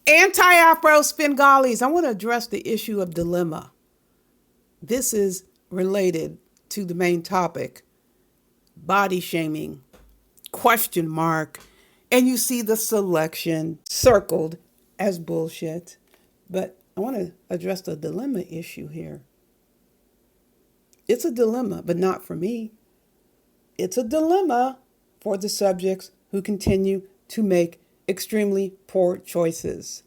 Anti-Afro Svengalis, I want to address the issue of dilemma. This is related to the main topic, body shaming, question mark, and you see the selection circled as bullshit. But I want to address the dilemma issue here. It's a dilemma, but not for me. It's a dilemma for the subjects who continue to make extremely poor choices,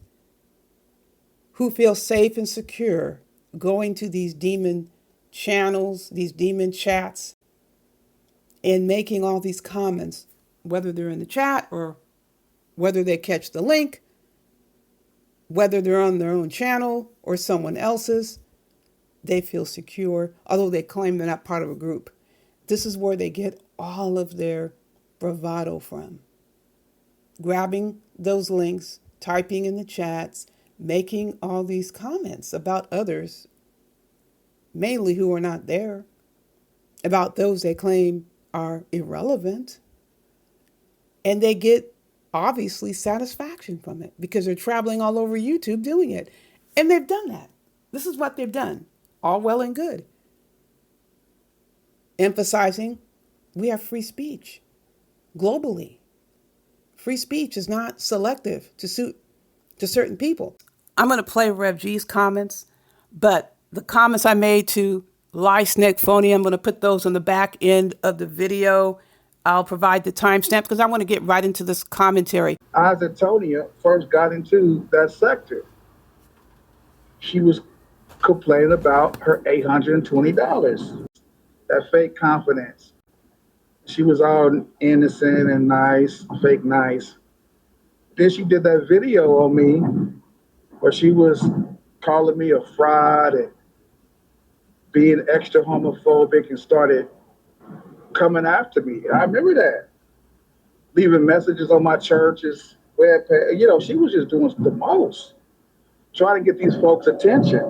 who feel safe and secure going to these demon channels, these demon chats, and making all these comments, whether they're in the chat or whether they catch the link, whether they're on their own channel or someone else's. They feel secure, although they claim they're not part of a group. This is where they get all of their bravado from. Grabbing those links, typing in the chats, making all these comments about others, mainly who are not there, about those they claim are irrelevant. And they get, obviously, satisfaction from it because they're traveling all over YouTube doing it. And they've done that. This is what they've done. All well and good. Emphasizing we have free speech globally. Free speech is not selective to certain people. I'm going to play Rev G's comments, but the comments I made to Phonia, I'm going to put those on the back end of the video. I'll provide the timestamp because I want to get right into this commentary. As Antonia first got into that sector, she was complaining about her $820, that fake confidence. She was all innocent and nice, fake nice. Then she did that video on me where she was calling me a fraud and being extra homophobic and started coming after me. And I remember that. Leaving messages on my church's webpage. You know, she was just doing the most, trying to get these folks' attention.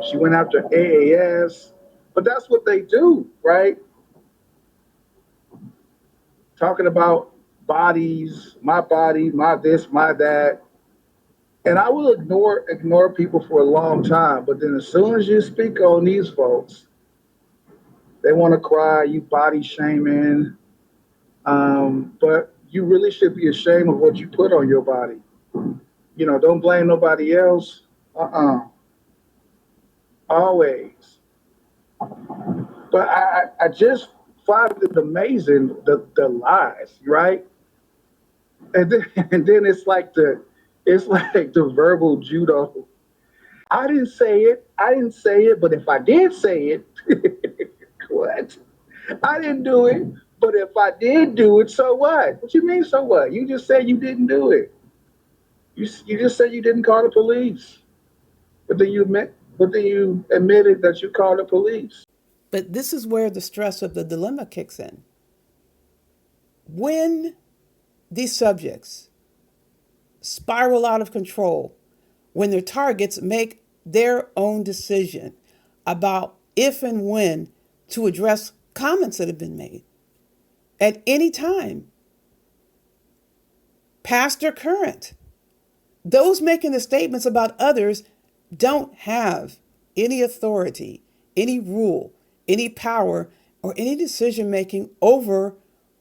She went after AAS, but that's what they do, right? Talking about bodies, my this, my that. And I will ignore people for a long time, but then as soon as you speak on these folks, they want to cry, you body shaming. But you really should be ashamed of what you put on your body. You know, don't blame nobody else. Always. But I just find it amazing, the lies, right? And then it's like the verbal judo. I didn't say it, but if I did say it, what? I didn't do it, but if I did do it, so what? What you mean, so what? You just said you didn't do it. You just said you didn't call the police, but then you admitted that you called the police. But this is where the stress of the dilemma kicks in. When these subjects spiral out of control, when their targets make their own decision about if and when to address comments that have been made at any time, past or current, those making the statements about others don't have any authority, any rule, any power, or any decision making over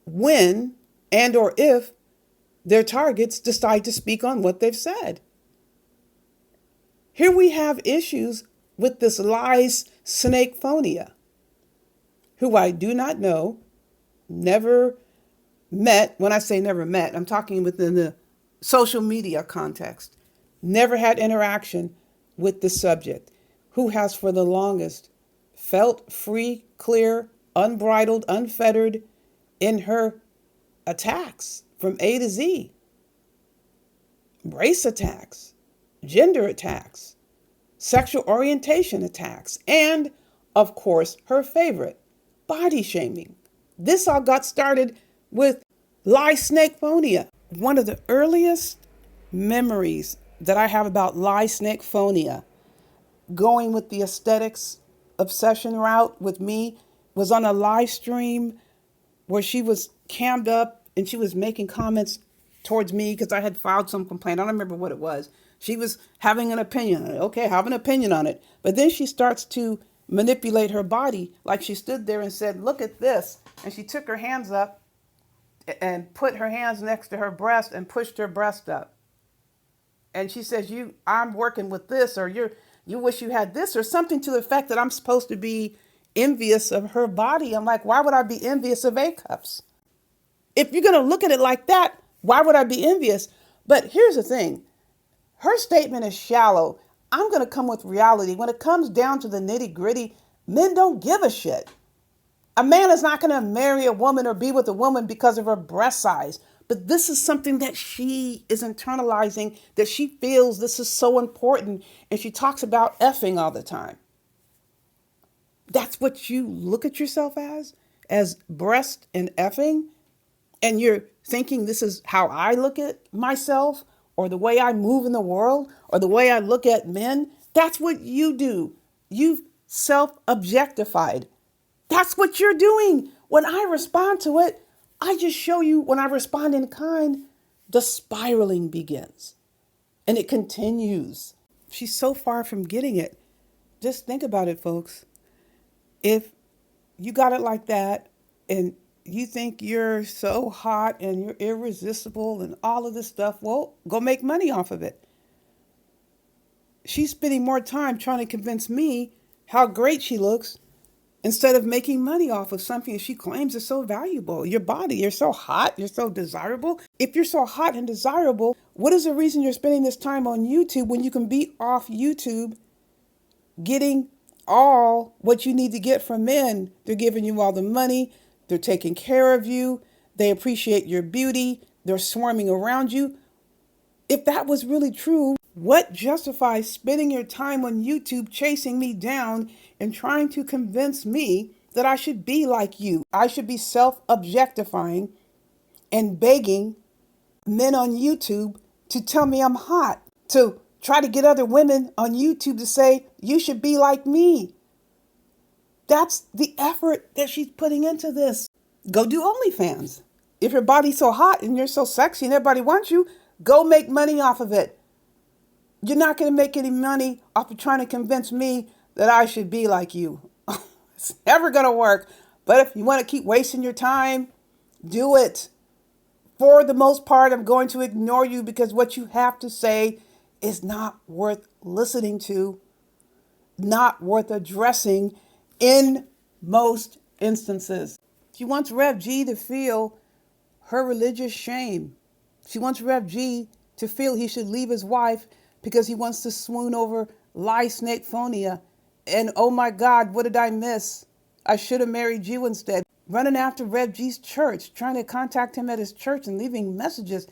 when and or if their targets decide to speak on what they've said. Here we have issues with this lies snake Phonia, who I do not know, never met. When I say never met, I'm talking within the social media context, never had interaction with the subject, who has for the longest felt free, clear, unbridled, unfettered in her attacks from A to Z. Race attacks, gender attacks, sexual orientation attacks, and, of course, her favorite, body shaming. This all got started with Lie Snake Phonia. One of the earliest memories that I have about Lie Snake Phonia, going with the aesthetics obsession route with me, was on a live stream where she was cammed up and she was making comments towards me because I had filed some complaint. I don't remember what it was. She was having an opinion on it. Okay, have an opinion on it. But then she starts to manipulate her body, like she stood there and said, look at this. And she took her hands up and put her hands next to her breast and pushed her breast up. And she says, I'm working with this, or you wish you had this, or something to the effect that I'm supposed to be envious of her body. I'm like, why would I be envious of A cups? If you're going to look at it like that, why would I be envious? But here's the thing. Her statement is shallow. I'm going to come with reality. When it comes down to the nitty gritty, men don't give a shit. A man is not going to marry a woman or be with a woman because of her breast size. But this is something that she is internalizing, that she feels this is so important. And she talks about effing all the time. That's what you look at yourself as breast and effing. And you're thinking this is how I look at myself, or the way I move in the world, or the way I look at men. That's what you do. You've self-objectified. That's what you're doing. When I respond to it, I just show you when I respond in kind, the spiraling begins. And it continues. She's so far from getting it. Just think about it, folks. If you got it like that, and you think you're so hot and you're irresistible and all of this stuff, well, go make money off of it. She's spending more time trying to convince me how great she looks instead of making money off of something that she claims is so valuable. Your body, you're so hot, you're so desirable. If you're so hot and desirable, what is the reason you're spending this time on YouTube when you can be off YouTube getting all what you need to get from men? They're giving you all the money. They're taking care of you. They appreciate your beauty. They're swarming around you. If that was really true, what justifies spending your time on YouTube chasing me down and trying to convince me that I should be like you? I should be self-objectifying and begging men on YouTube to tell me I'm hot, to try to get other women on YouTube to say, you should be like me. That's the effort that she's putting into this. Go do OnlyFans. If your body's so hot and you're so sexy and everybody wants you, go make money off of it. You're not going to make any money off of trying to convince me that I should be like you. It's never going to work. But if you want to keep wasting your time, do it. For the most part, I'm going to ignore you because what you have to say is not worth listening to, not worth addressing in most instances. She wants Rev G to feel her religious shame. She wants Rev G to feel he should leave his wife because he wants to swoon over lie snake Phonia. And oh my God, what did I miss? I should have married you instead. Running after Rev G's church, trying to contact him at his church and leaving messages.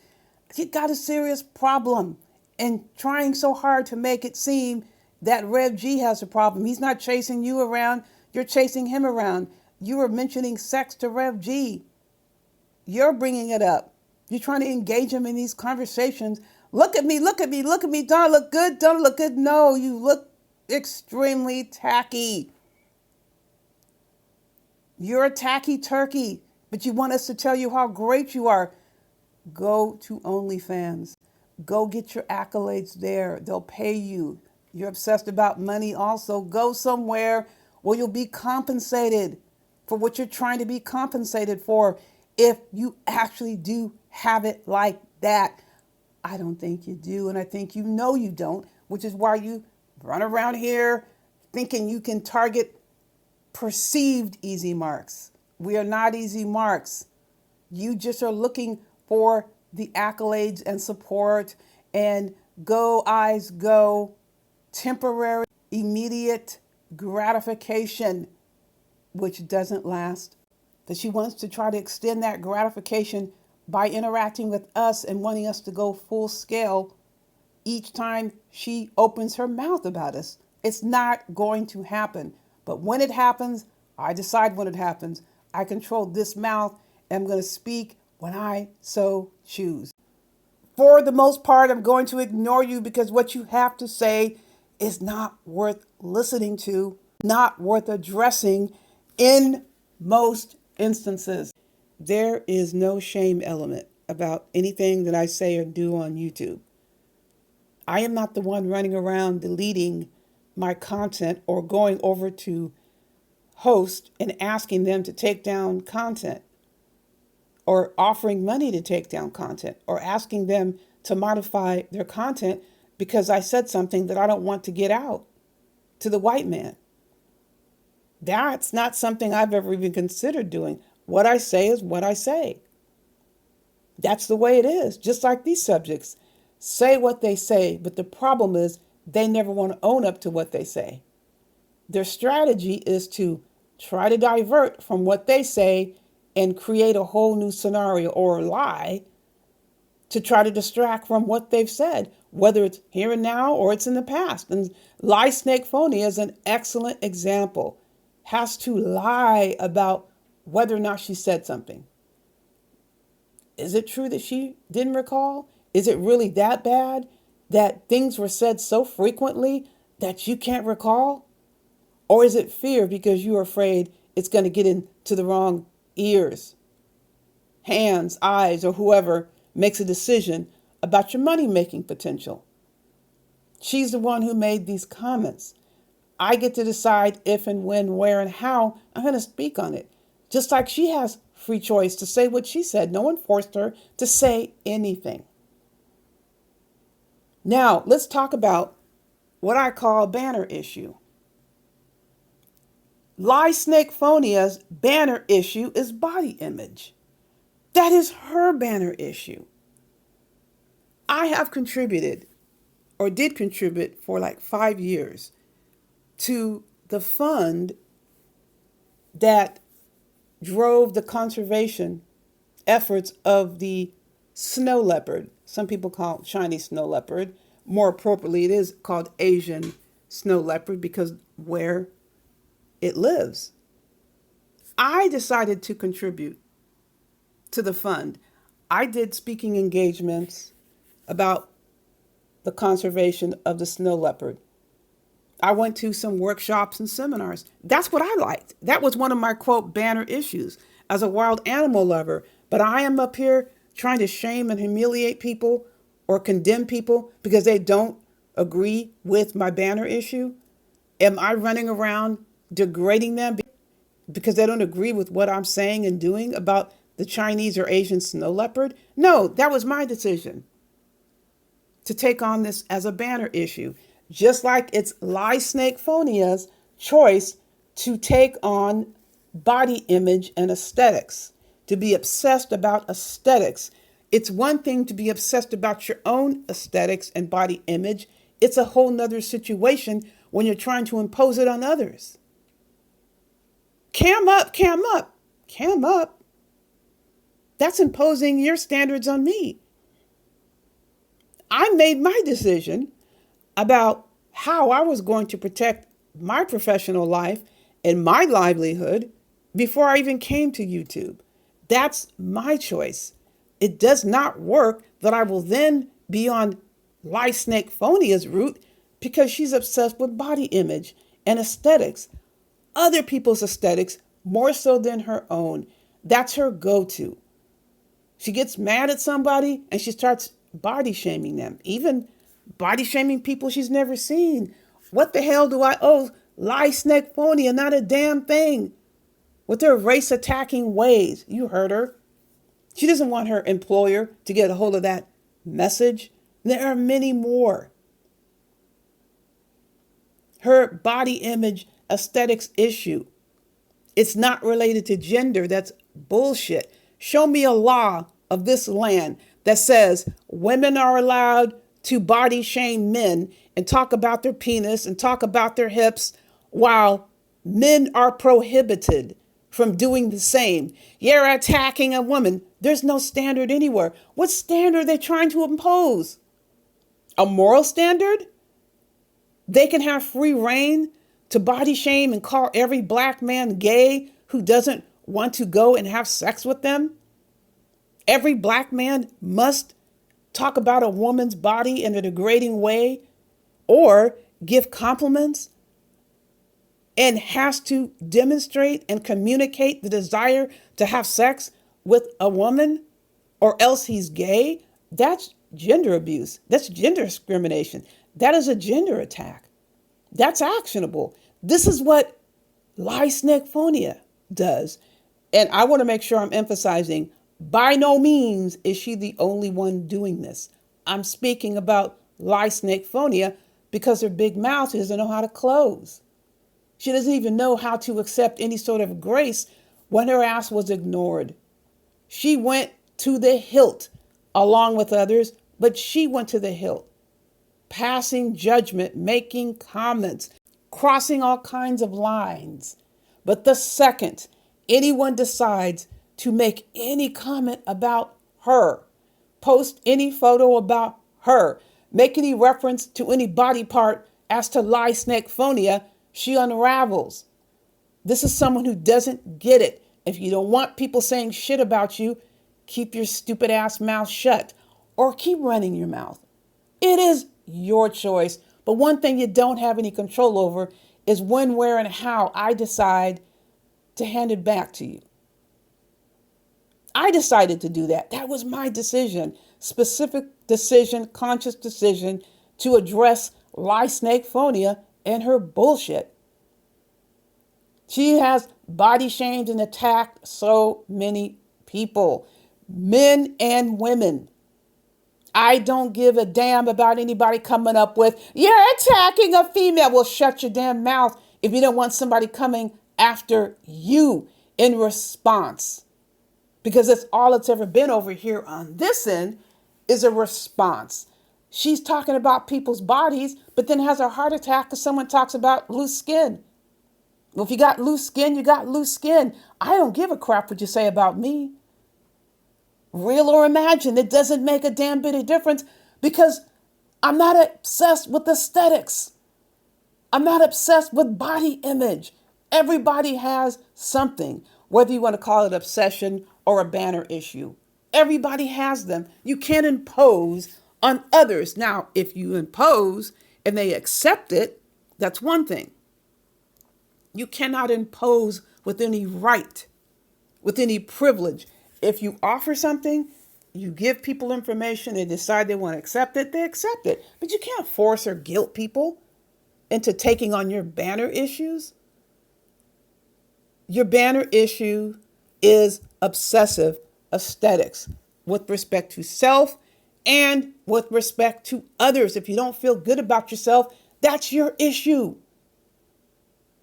He got a serious problem and trying so hard to make it seem that Rev G has a problem. He's not chasing you around. You're chasing him around. You were mentioning sex to Rev G. You're bringing it up. You're trying to engage him in these conversations. Look at me, look at me, look at me. Don't I look good? Don't I look good? No, you look extremely tacky. You're a tacky turkey, but you want us to tell you how great you are. Go to OnlyFans. Go get your accolades there. They'll pay you. You're obsessed about money also. Go somewhere where you'll be compensated for what you're trying to be compensated for if you actually do have it like that. I don't think you do, and I think you know you don't, which is why you run around here thinking you can target perceived easy marks. We are not easy marks. You just are looking for the accolades and support and go, eyes, go, temporary, immediate gratification, which doesn't last. That she wants to try to extend that gratification by interacting with us and wanting us to go full scale each time she opens her mouth about us. It's not going to happen. But when it happens, I decide when it happens. I control this mouth and I'm going to speak when I so choose. For the most part, I'm going to ignore you because what you have to say is not worth listening to, not worth addressing in most instances. There is no shame element about anything that I say or do on YouTube. I am not the one running around deleting my content or going over to host and asking them to take down content or offering money to take down content or asking them to modify their content because I said something that I don't want to get out to the white man. That's not something I've ever even considered doing. What I say is what I say. That's the way it is. Just like these subjects say what they say, but the problem is they never want to own up to what they say. Their strategy is to try to divert from what they say and create a whole new scenario or lie to try to distract from what they've said, whether it's here and now or it's in the past. And Lie Snake Phonia is an excellent example. Has to lie about whether or not she said something. Is it true that she didn't recall? Is it really that bad that things were said so frequently that you can't recall? Or is it fear because you're afraid it's going to get into the wrong ears, hands, eyes, or whoever makes a decision about your money-making potential? She's the one who made these comments. I get to decide if and when, where, and how I'm going to speak on it. Just like she has free choice to say what she said. No one forced her to say anything. Now, let's talk about what I call a banner issue. Lie Snake Phonia's banner issue is body image. That is her banner issue. I have contributed, or did contribute for like 5 years, to the fund that drove the conservation efforts of the snow leopard. Some people call it Chinese snow leopard. More appropriately, it is called Asian snow leopard because where it lives. I decided to contribute to the fund. I did speaking engagements about the conservation of the snow leopard. I went to some workshops and seminars. That's what I liked. That was one of my, quote, banner issues as a wild animal lover. But I am up here trying to shame and humiliate people or condemn people because they don't agree with my banner issue. Am I running around degrading them because they don't agree with what I'm saying and doing about the Chinese or Asian snow leopard? No, that was my decision to take on this as a banner issue. Just like it's Lie Snake Phonia's choice to take on body image and aesthetics, to be obsessed about aesthetics. It's one thing to be obsessed about your own aesthetics and body image. It's a whole nother situation when you're trying to impose it on others. Cam up, cam up, cam up. That's imposing your standards on me. I made my decision about how I was going to protect my professional life and my livelihood before I even came to YouTube. That's my choice. It does not work that I will then be on Lie Snake Phonia's route because she's obsessed with body image and aesthetics, other people's aesthetics more so than her own. That's her go-to. She gets mad at somebody and she starts body shaming them, even body shaming people she's never seen. What the hell do I owe Lie Snake Phonia? Not a damn thing. With their race attacking ways. You heard her. She doesn't want her employer to get a hold of that message. There are many more. Her body image aesthetics issue. It's not related to gender. That's bullshit. Show me a law of this land that says women are allowed to body shame men and talk about their penis and talk about their hips while men are prohibited from doing the same. You're attacking a woman. There's no standard anywhere. What standard are they trying to impose? A moral standard? They can have free reign to body shame and call every black man gay who doesn't want to go and have sex with them? Every black man must talk about a woman's body in a degrading way or give compliments and has to demonstrate and communicate the desire to have sex with a woman or else he's gay, that's gender abuse. That's gender discrimination. That is a gender attack. That's actionable. This is what race-ethnicity-gender does. And I want to make sure I'm emphasizing, by no means is she the only one doing this. I'm speaking about race-ethnicity-gender because her big mouth doesn't know how to close. She doesn't even know how to accept any sort of grace when her ass was ignored. She went to the hilt along with others, but she went to the hilt, passing judgment, making comments, crossing all kinds of lines. But the second anyone decides to make any comment about her, post any photo about her, make any reference to any body part as to race-ethnicity-gender, she unravels. This is someone who doesn't get it. If you don't want people saying shit about you, keep your stupid ass mouth shut or keep running your mouth. It is your choice. But one thing you don't have any control over is when, where, and how I decide to hand it back to you. I decided to do that. That was my decision. Specific decision, conscious decision to address race-ethnicity-gender and her bullshit. She has body shamed and attacked so many people, men and women. I don't give a damn about anybody coming up with, you're attacking a female. Well, shut your damn mouth if you don't want somebody coming after you in response. Because that's all it's ever been over here on this end is a response. She's talking about people's bodies, but then has a heart attack because someone talks about loose skin. Well, if you got loose skin, you got loose skin. I don't give a crap what you say about me. Real or imagined, it doesn't make a damn bit of difference because I'm not obsessed with aesthetics. I'm not obsessed with body image. Everybody has something, whether you want to call it obsession or a banner issue. Everybody has them. You can't impose on others. Now, if you impose and they accept it, that's one thing. You cannot impose with any right, with any privilege. If you offer something, you give people information, they decide they want to accept it, they accept it. But you can't force or guilt people into taking on your banner issues. Your banner issue is obsessive aesthetics with respect to self and with respect to others. If you don't feel good about yourself, that's your issue.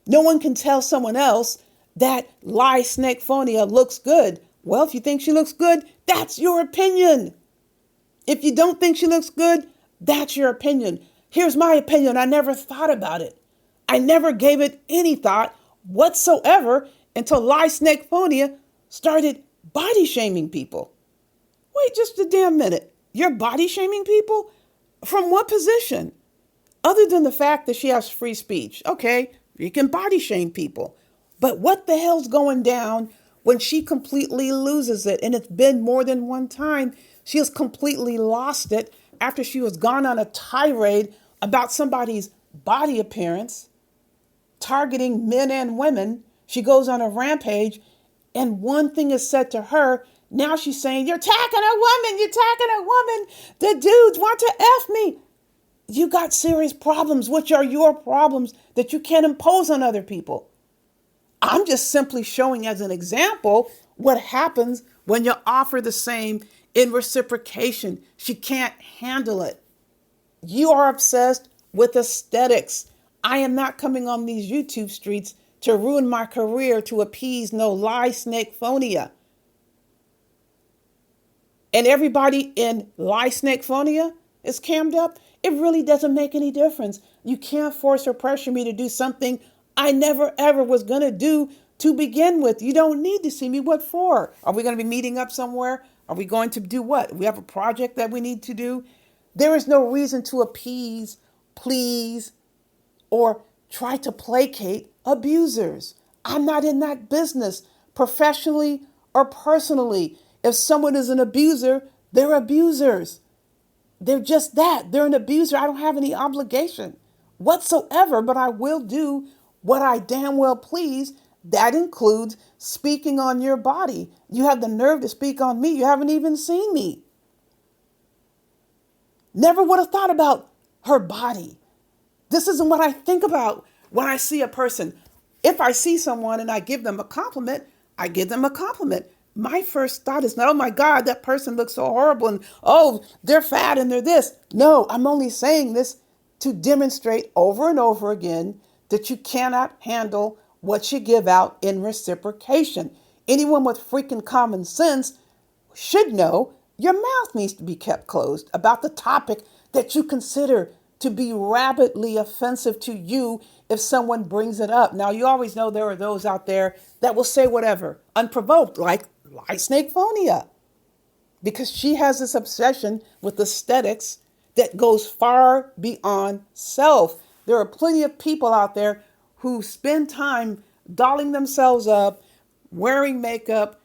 No one can tell someone else that race-ethnicity-gender looks good. Well, if you think she looks good, that's your opinion. If you don't think she looks good, that's your opinion. Here's my opinion. I never thought about it. I never gave it any thought whatsoever until race-ethnicity-gender started body shaming people. Wait just a damn minute. You're body shaming people? From what position? Other than the fact that she has free speech. Okay, you can body shame people. But what the hell's going down when she completely loses it? And it's been more than one time. She has completely lost it after she was gone on a tirade about somebody's body appearance, targeting men and women. She goes on a rampage, and one thing is said to her. Now she's saying, you're attacking a woman, you're attacking a woman. The dudes want to F me. You got serious problems, which are your problems that you can't impose on other people. I'm just simply showing as an example what happens when you offer the same in reciprocation. She can't handle it. You are obsessed with aesthetics. I am not coming on these YouTube streets to ruin my career to appease no race-ethnicity-gender. And everybody in race-ethnicity-gender is cammed up. It really doesn't make any difference. You can't force or pressure me to do something I never ever was going to do to begin with. You don't need to see me. What for? Are we going to be meeting up somewhere? Are we going to do what? We have a project that we need to do. There is no reason to appease, please, or try to placate abusers. I'm not in that business, professionally or personally. If someone is an abuser, they're abusers. They're just that. They're an abuser. I don't have any obligation whatsoever, but I will do what I damn well please That includes speaking on your body. You have the nerve to speak on me. You haven't even seen me. Never would have thought about her body. This isn't what I think about when I see a person. If I see someone and I give them a compliment, I give them a compliment. My first thought is not, oh my God, that person looks so horrible and oh, they're fat and they're this. No, I'm only saying this to demonstrate over and over again that you cannot handle what you give out in reciprocation. Anyone with freaking common sense should know your mouth needs to be kept closed about the topic that you consider to be rabidly offensive to you if someone brings it up. Now, you always know there are those out there that will say whatever, unprovoked, like Snake Phonia, because she has this obsession with aesthetics that goes far beyond self. There are plenty of people out there who spend time dolling themselves up, wearing makeup,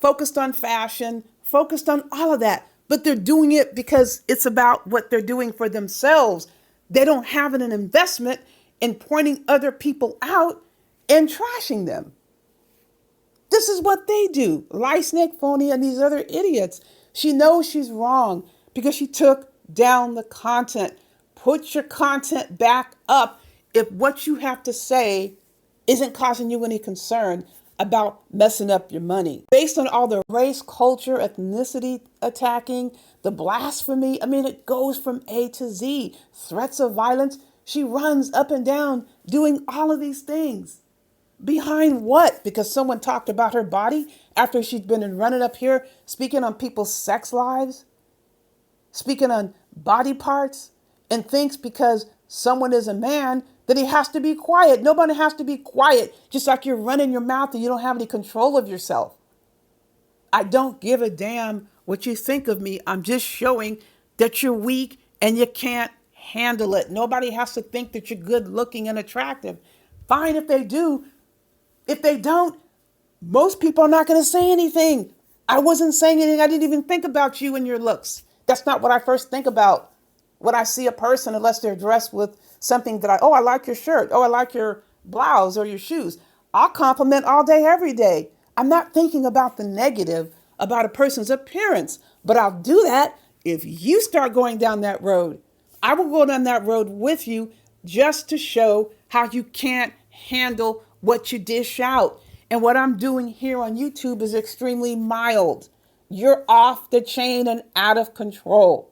focused on fashion, focused on all of that. But they're doing it because it's about what they're doing for themselves. They don't have an investment in pointing other people out and trashing them. This is what they do. Snake Phonia and these other idiots. She knows she's wrong because she took down the content. Put your content back up if what you have to say isn't causing you any concern about messing up your money. Based on all the race, culture, ethnicity attacking, the blasphemy, I mean, it goes from A to Z. Threats of violence. She runs up and down doing all of these things. Behind what? Because someone talked about her body after she'd been running up here speaking on people's sex lives, speaking on body parts, and thinks because someone is a man that he has to be quiet. Nobody has to be quiet, just like you're running your mouth and you don't have any control of yourself. I don't give a damn what you think of me. I'm just showing that you're weak and you can't handle it. Nobody has to think that you're good looking and attractive. Fine if they do. If they don't, most people are not going to say anything. I wasn't saying anything. I didn't even think about you and your looks. That's not what I first think about when I see a person, unless they're dressed with something that I like your shirt. Oh, I like your blouse or your shoes. I'll compliment all day, every day. I'm not thinking about the negative about a person's appearance, but I'll do that if you start going down that road. I will go down that road with you just to show how you can't handle what you dish out. And what I'm doing here on YouTube is extremely mild. You're off the chain and out of control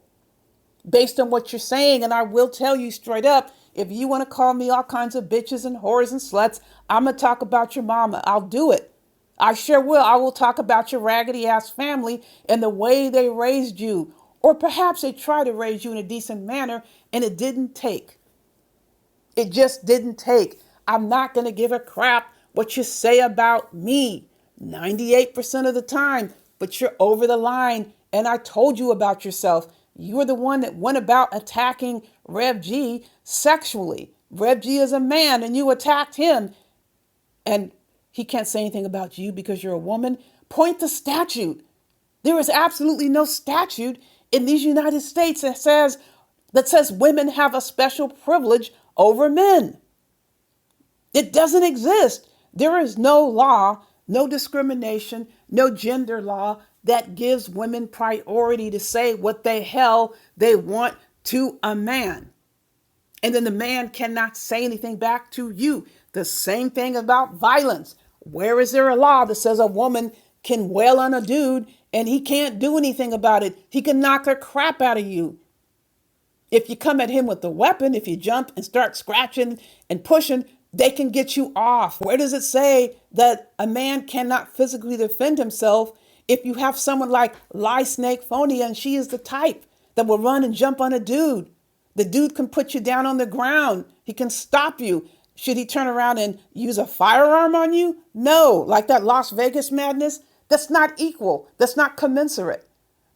based on what you're saying. And I will tell you straight up, if you want to call me all kinds of bitches and whores and sluts, I'm going to talk about your mama. I'll do it. I sure will. I will talk about your raggedy ass family and the way they raised you. Or perhaps they tried to raise you in a decent manner and it didn't take. It just didn't take. I'm not going to give a crap what you say about me 98% of the time, but you're over the line. And I told you about yourself. You were the one that went about attacking Rev G sexually. Rev G is a man and you attacked him. And he can't say anything about you because you're a woman. Point the statute. There is absolutely no statute in these United States that says women have a special privilege over men. It doesn't exist. There is no law, no discrimination, no gender law that gives women priority to say what the hell they want to a man. And then the man cannot say anything back to you. The same thing about violence. Where is there a law that says a woman can wail on a dude and he can't do anything about it? He can knock the crap out of you. If you come at him with a weapon, if you jump and start scratching and pushing, they can get you off. Where does it say that a man cannot physically defend himself if you have someone like Snake Phonia and she is the type that will run and jump on a dude? The dude can put you down on the ground. He can stop you. Should he turn around and use a firearm on you? No, like that Las Vegas madness, that's not equal. That's not commensurate.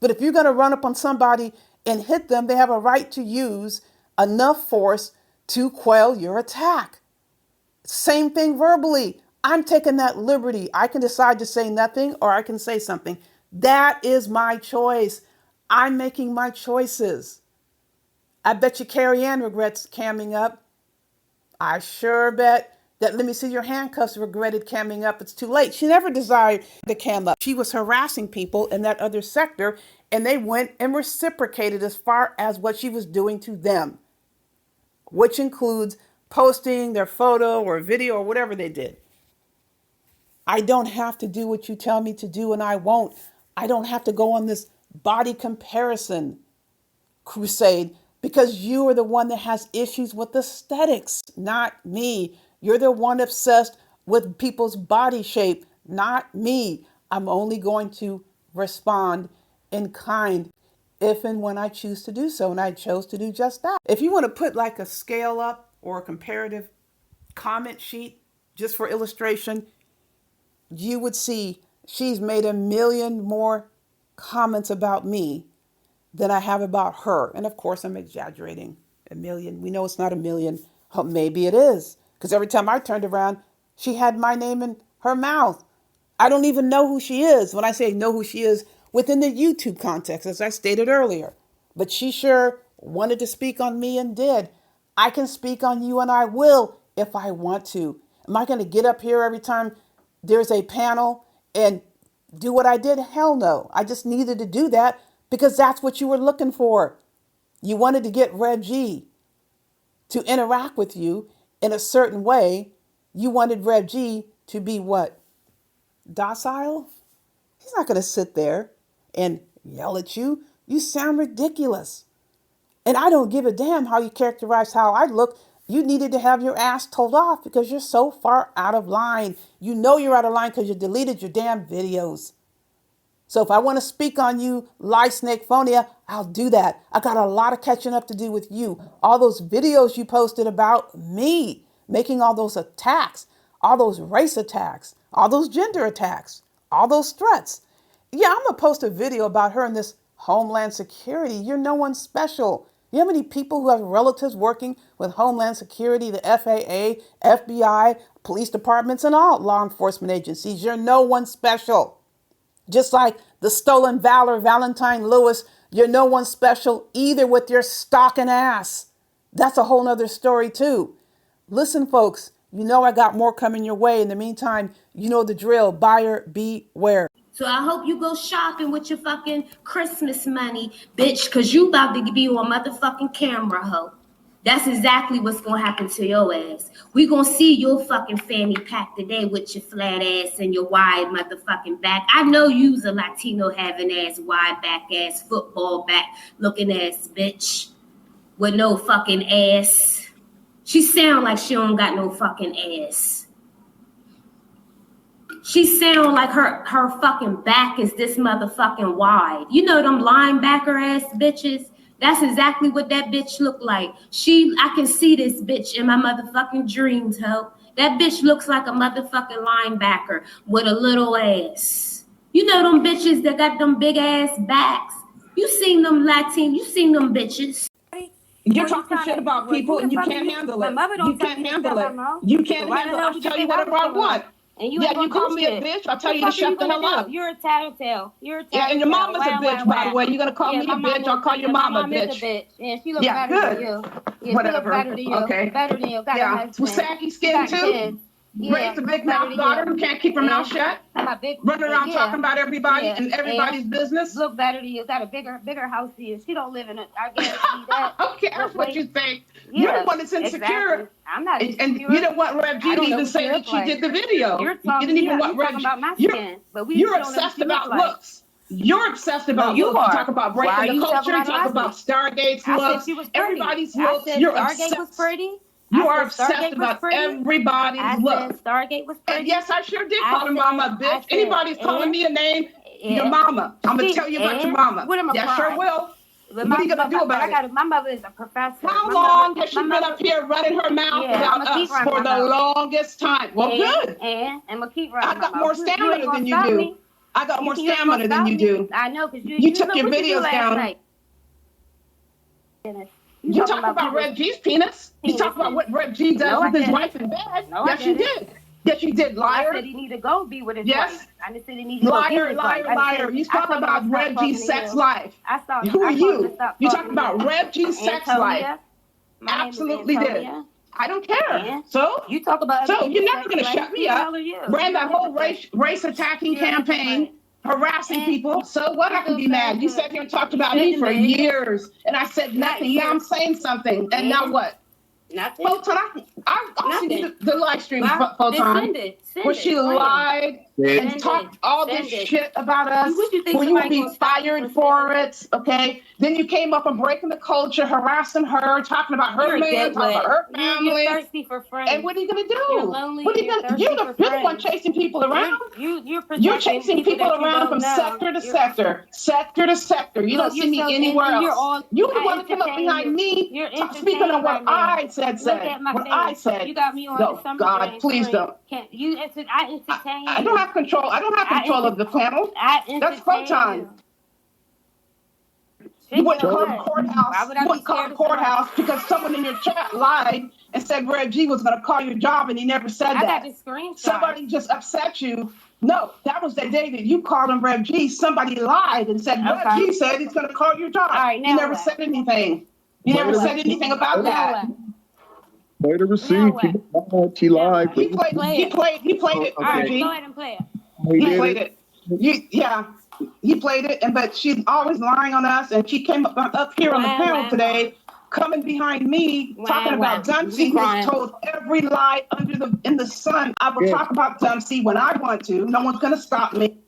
But if you're going to run up on somebody and hit them, they have a right to use enough force to quell your attack. Same thing verbally. I'm taking that liberty. I can decide to say nothing or I can say something. That is my choice. I'm making my choices. I bet you Carrie Ann regrets camming up. I sure bet that let me see your handcuffs, regretted camming up, it's too late. She never desired to cam up. She was harassing people in that other sector, and they went and reciprocated as far as what she was doing to them, which includes posting their photo or video or whatever they did. I don't have to do what you tell me to do, and I won't. I don't have to go on this body comparison crusade because you are the one that has issues with aesthetics, not me. You're the one obsessed with people's body shape, not me. I'm only going to respond in kind if and when I choose to do so, and I chose to do just that. If you want to put like a scale up or a comparative comment sheet just for illustration, you would see she's made 1 million more comments about me than I have about her. And of course, I'm exaggerating. 1 million. We know it's not 1 million. Oh, maybe it is. Because every time I turned around, she had my name in her mouth. I don't even know who she is. When I say know who she is, within the YouTube context, as I stated earlier. But she sure wanted to speak on me and did. I can speak on you and I will if I want to. Am I going to get up here every time there's a panel and do what I did? Hell no. I just needed to do that because that's what you were looking for. You wanted to get Reg G to interact with you in a certain way. You wanted Reg G to be what? Docile? He's not going to sit there and yell at you. You sound ridiculous. And I don't give a damn how you characterize how I look. You needed to have your ass told off because you're so far out of line. You know you're out of line because you deleted your damn videos. So if I want to speak on you, Lie Snake Phonia, I'll do that. I got a lot of catching up to do with you. All those videos you posted about me, making all those attacks, all those race attacks, all those gender attacks, all those threats. Yeah, I'm going to post a video about her in this Homeland Security. You're no one special. You know how many people who have relatives working with Homeland Security, the FAA, FBI, police departments, and all law enforcement agencies? You're no one special. Just like the stolen valor, Valentine Lewis, you're no one special either with your stalking ass. That's a whole nother story too. Listen, folks, you know I got more coming your way. In the meantime, you know the drill. Buyer beware. So I hope you go shopping with your fucking Christmas money, bitch, because you about to be on motherfucking camera, ho. That's exactly what's going to happen to your ass. We going to see your fucking fanny pack today with your flat ass and your wide motherfucking back. I know you's a Latino having ass, wide back ass, football back looking ass bitch with no fucking ass. She sound like she don't got no fucking ass. She sound like her fucking back is this motherfucking wide. You know them linebacker ass bitches? That's exactly what that bitch look like. I can see this bitch in my motherfucking dreams, ho. That bitch looks like a motherfucking linebacker with a little ass. You know them bitches that got them big ass backs. You seen them you seen them bitches. You're talking shit about people and you can't handle it. You can't handle it. You can't handle it. I'll tell you whatever I want. And you you call me a bitch, I'll tell you to shut the hell up. You're a tattletale. Yeah, and your mama's a bitch, by the way. You're going to call me a bitch, I'll call your mama a bitch. And she looks better than you. Yeah, whatever. Better than you. Okay. Better than you. Got yeah, with saggy skin too. Raised a big mouth daughter who can't keep her mouth shut. Running around talking about everybody and everybody's business. Look better than you. Got a bigger house than you. She don't live in it. I guarantee that. I don't care what you think. You're the one that's insecure. Exactly. I'm not insecure. And you don't want Reg G to even say that she did the video. You didn't even want Reg G. About my skin, you're obsessed about looks. You're obsessed about looks. You talk about breaking the culture. You talk about Stargate's looks. Everybody's looks. You're obsessed. Stargate was pretty. You are obsessed about everybody's look. Stargate was pretty. And yes, I sure did call her mama a bitch. Anybody's calling me a name, your mama. I'm going to tell you about your mama. Yeah, sure will. What are you going to do about it? My mother is a professor. How long has she been up here running her mouth about us for the longest time? Well, good. And I'm going to keep running. I got more stamina than you do. I got more stamina than you do. I know, because you took your videos down. You talk about Reg G's penis. You talk about what Reg G does with his wife in bed. Yes, you did. Yes, you did, liar. I said he need to go be with his wife. I just said he need to go be with his wife. Liar. You talk about Reg G's sex life. Who are you? You talk about Reg G's sex life. Absolutely did. I don't care. And So you talk about so other you're people's never going to sex shut life. me Who the up. hell are you? Ran You're that a whole hypocrite. race attacking You're a campaign, hypocrite. harassing And people. So what? I you can feel be sorry mad. You for sat here and talked you about me shouldn't for be. years, and I said Not nothing. Yeah, you. I'm saying something. And now And what? nothing. Photon, I'll send you Nothing. the live stream, Well, then Photon, send it. Send where it. she Play it. lied and Send talked it. all Send this it. shit about us, What you think where you will somebody be gonna stop you fired from for saying? it, okay? Then you came up and breaking the culture, harassing her, talking about her You're a man, talking about diplet. her You're family. thirsty for friends. And what are you gonna do? You're lonely What are and you you're gonna? thirsty for You're the one friends. chasing people around. You're You're protecting chasing people people that you around don't from know. sector to sector, sector to sector. You So don't see me and anywhere you're else. all. You're the I one that came up entertain behind you. me, You're speaking on entertained by what me. I said. Look at my What face. I said. You got me on No, the summer God, drain please screen. don't. Can't you? I entertain I you. don't have control. I don't have control of the panel. I That's entertain Photon. you. You wouldn't Speaking of call the what? courthouse. Why would You I be wouldn't call scared the of somebody? courthouse because someone in your chat lied and said Red G was going to call your job, and he never said I got that. the screenshot. Somebody just upset you. No, that was the day that you called him Rev G. Somebody lied and said Rev G said he's going to call your job. All right, now you never what? said anything. You Now never what? said anything about Now that. what? Play the receipt. what? She lied. He played. Play He it. played. He played it. All right, Rev G. go ahead and play it. He He did played it. it. Yeah, he played it, and but she's always lying on us. And she came up here on the panel today, coming behind me, talking about Dempsey, who has told every lie in the sun. I will talk about Dempsey when I want to. No one's gonna stop me.